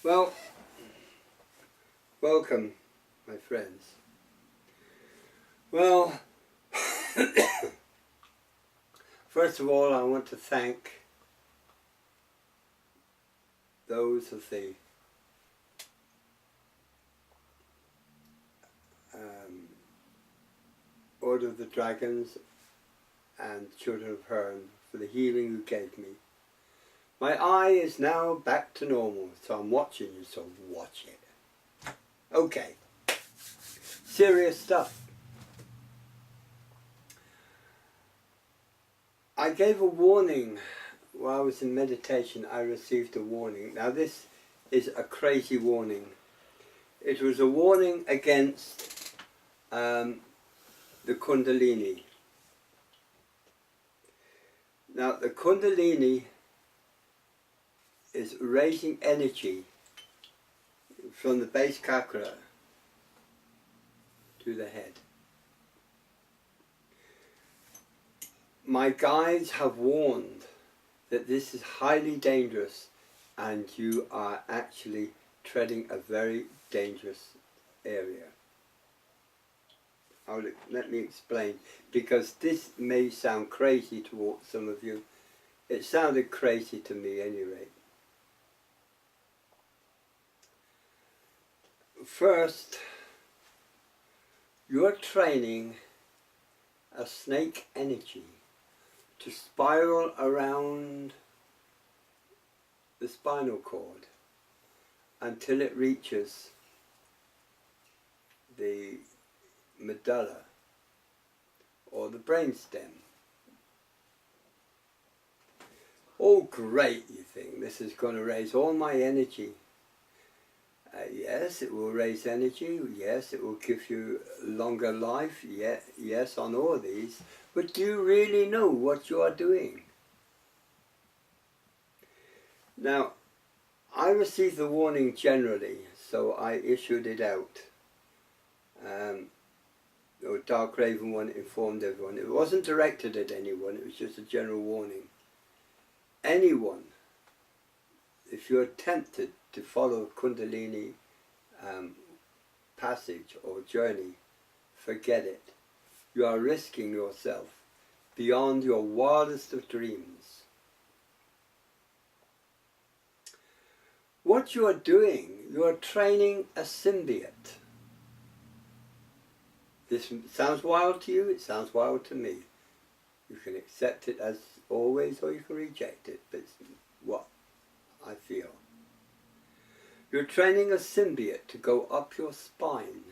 Well, welcome, my friends. Well, first of all, I want to thank those of the Order of the Dragons and Children of Herne for the healing you gave me. My eye is now back to normal, so I'm watching you, so watch it. Okay, serious stuff. I gave a warning while I was in meditation. I received a warning. Now this is a crazy warning. It was a warning against the Kundalini. Now the Kundalini is raising energy from the base chakra to the head. My guides have warned that this is highly dangerous and you are actually treading a very dangerous area. Let me explain, because this may sound crazy to some of you. It sounded crazy to me anyway. First, you're training a snake energy to spiral around the spinal cord until it reaches the medulla or the brainstem. Oh great, you think, this is going to raise all my energy. Yes, it will raise energy, yes, it will give you longer life, yes, on all these, but do you really know what you are doing? Now, I received the warning generally, so I issued it out. Dark Raven one informed everyone. It wasn't directed at anyone, it was just a general warning. Anyone, if you're tempted to follow Kundalini passage or journey, forget it. You are risking yourself beyond your wildest of dreams. What you are doing, you are training a symbiote. This sounds wild to you, it sounds wild to me. You can accept it as always or you can reject it, but it's what I feel. You're training a symbiote to go up your spine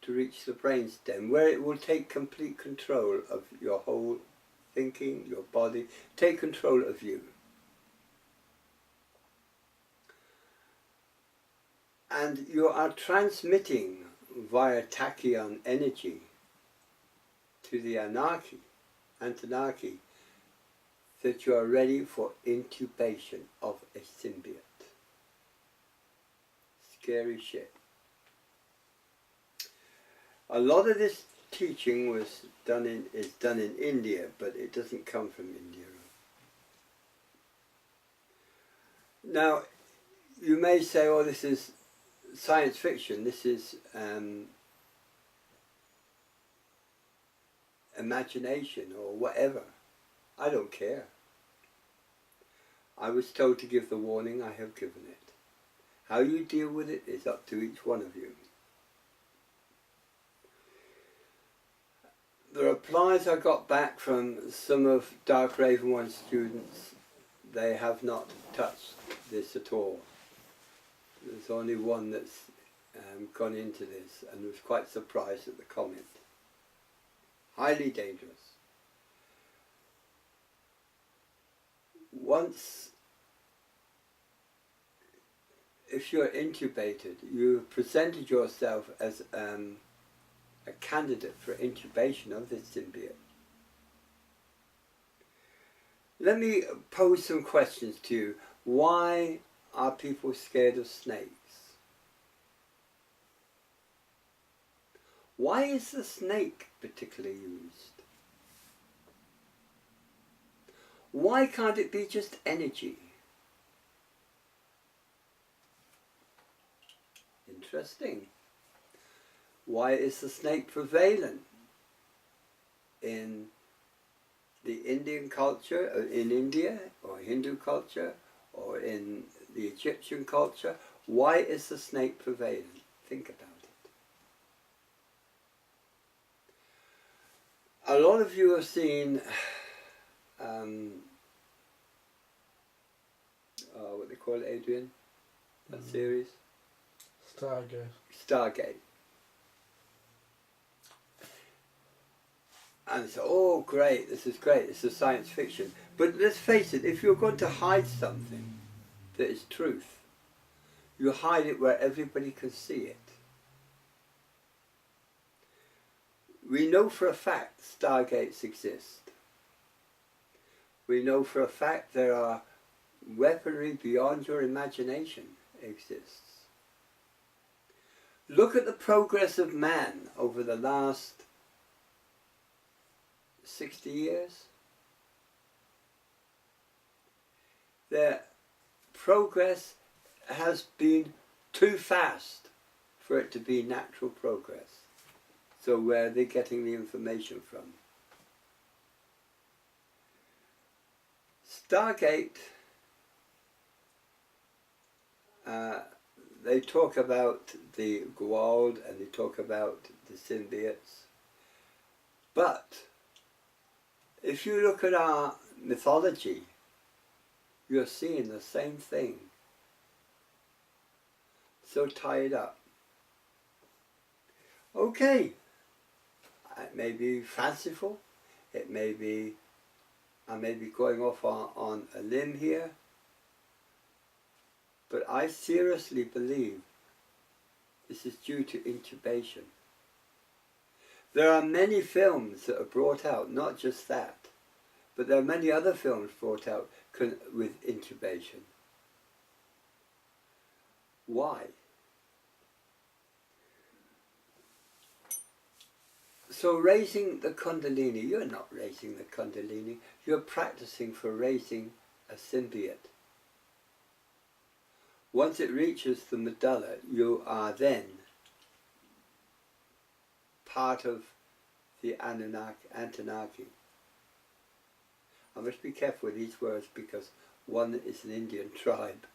to reach the brainstem, where it will take complete control of your whole thinking, your body, take control of you. And you are transmitting via tachyon energy to the Anunnaki, that you are ready for intubation of a symbiote. Scary shit. A lot of this teaching is done in India, but it doesn't come from India. Now, you may say, oh, this is science fiction, this is imagination or whatever. I don't care. I was told to give the warning, I have given it. How you deal with it is up to each one of you. The replies I got back from some of Dark Raven One's students, they have not touched this at all. There's only one that's gone into this and was quite surprised at the comment. Highly dangerous. Once, if you're intubated, you've presented yourself as a candidate for intubation of this symbiote. Let me pose some questions to you. Why are people scared of snakes? Why is the snake particularly used? Why can't it be just energy? interesting. Why is the snake prevalent in the Indian culture, or in India, or Hindu culture, or in the Egyptian culture? Why is the snake prevalent? Think about it. A lot of you have seen what they call it, Adrian? That series? Stargate. And so, oh great, this is science fiction. But let's face it, if you're going to hide something that is truth, you hide it where everybody can see it. We know for a fact Stargates exist. We know for a fact there are weaponry beyond your imagination exists. Look at the progress of man over the last 60 years. Their progress has been too fast for it to be natural progress. So where are they getting the information from? Stargate, they talk about the Goa'uld and they talk about the symbiotes. But if you look at our mythology, you're seeing the same thing. So tied up. Okay, it may be fanciful, it may be, I may be going off on a limb here, but I seriously believe this is due to intubation. There are many films that are brought out, not just that, but there are many other films brought out with intubation. Why? So raising the Kundalini, you're not raising the Kundalini, you're practicing for raising a symbiote. Once it reaches the medulla, you are then part of the Anunnaki. I must be careful with these words because one is an Indian tribe,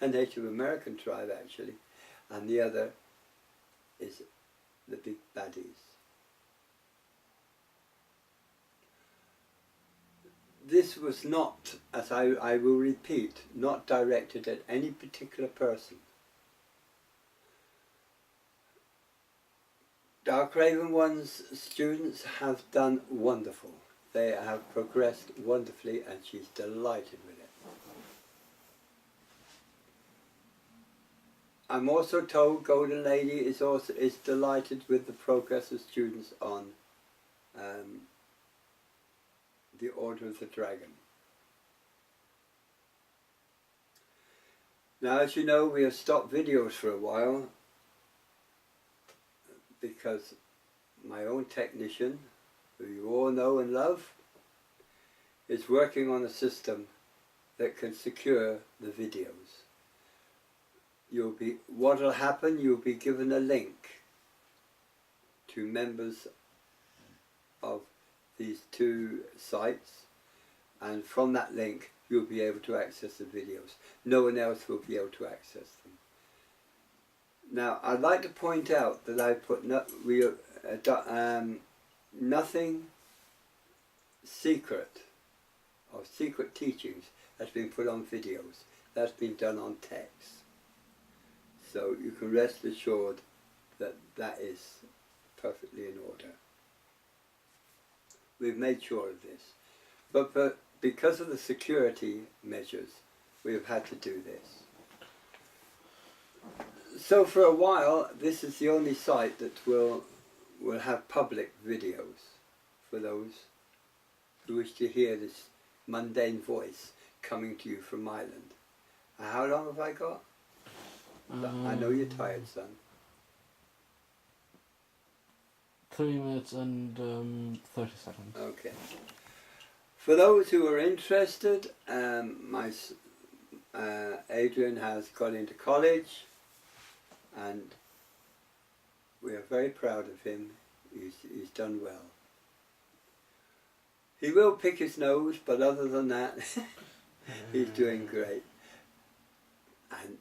a Native American tribe actually, and the other is the big baddies. This was not, as I will repeat, not directed at any particular person. Dark Raven One's students have done wonderful. They have progressed wonderfully and she's delighted with it. I'm also told Golden Lady is delighted with the progress of students on the Order of the Dragon. Now, as you know, we have stopped videos for a while because my own technician, who you all know and love, is working on a system that can secure the videos. What will happen, you'll be given a link to members of these two sites, and from that link you'll be able to access the videos. No one else will be able to access them. Now, I'd like to point out that I put nothing secret or secret teachings has been put on videos. That's been done on text. So you can rest assured that that is perfectly in order. We've made sure of this. But because of the security measures, we have had to do this. So for a while, this is the only site that will have public videos for those who wish to hear this mundane voice coming to you from Ireland. How long have I got? I know you're tired, son. 3 minutes and 30 seconds. Okay. For those who are interested, Adrian has got into college and we are very proud of him. He's done well. He will pick his nose, but other than that, he's doing great. And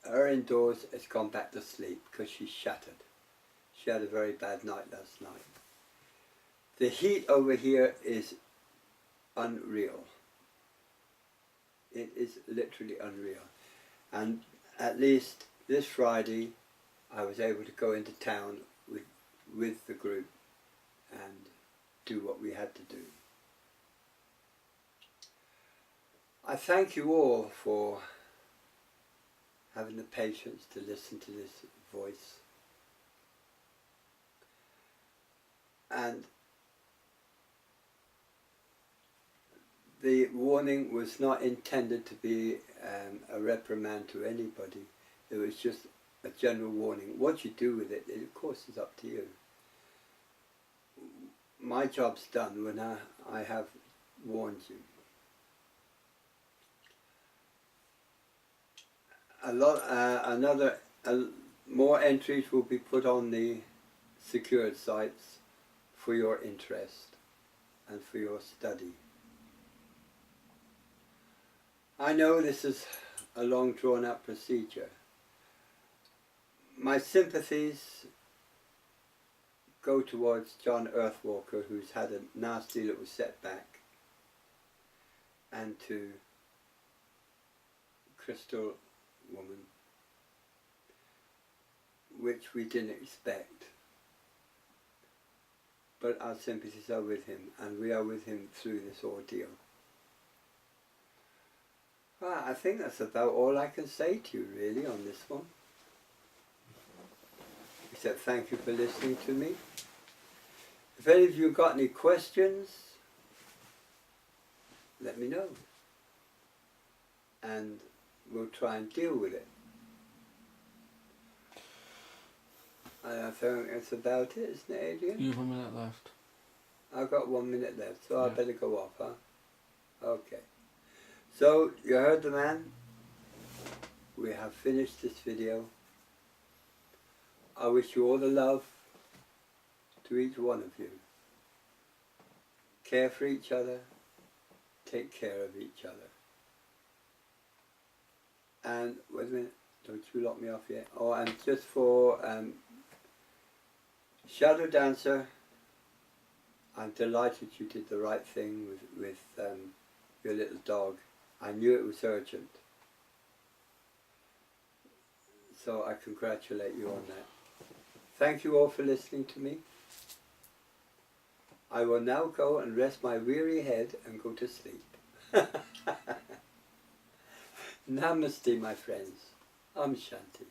her indoors has gone back to sleep because she's shattered. She had a very bad night last night. The heat over here is unreal. It is literally unreal. And at least this Friday I was able to go into town with the group and do what we had to do. I thank you all for having the patience to listen to this voice. And the warning was not intended to be a reprimand to anybody. It was just a general warning. What you do with it, of course, is up to you. My job's done when I have warned you. More entries will be put on the secured sites for your interest and for your study. I know this is a long drawn out procedure. My sympathies go towards John Earthwalker, who's had a nasty little setback, and to Crystal Woman, which we didn't expect. But our sympathies are with him, and we are with him through this ordeal. Well, I think that's about all I can say to you really on this one. Except thank you for listening to me. If any of you got any questions, let me know. And we'll try and deal with it. And I think that's about it, isn't it, Adrian? You have a minute left. I've got 1 minute left, so I Yeah. better go off, huh? Okay. So, you heard the man. We have finished this video. I wish you all the love to each one of you. Care for each other. Take care of each other. And, wait a minute, don't you lock me off yet. Oh, and just for Shadow Dancer, I'm delighted you did the right thing with your little dog. I knew it was urgent. So I congratulate you on that. Thank you all for listening to me. I will now go and rest my weary head and go to sleep. Namaste, my friends. Om Shanti.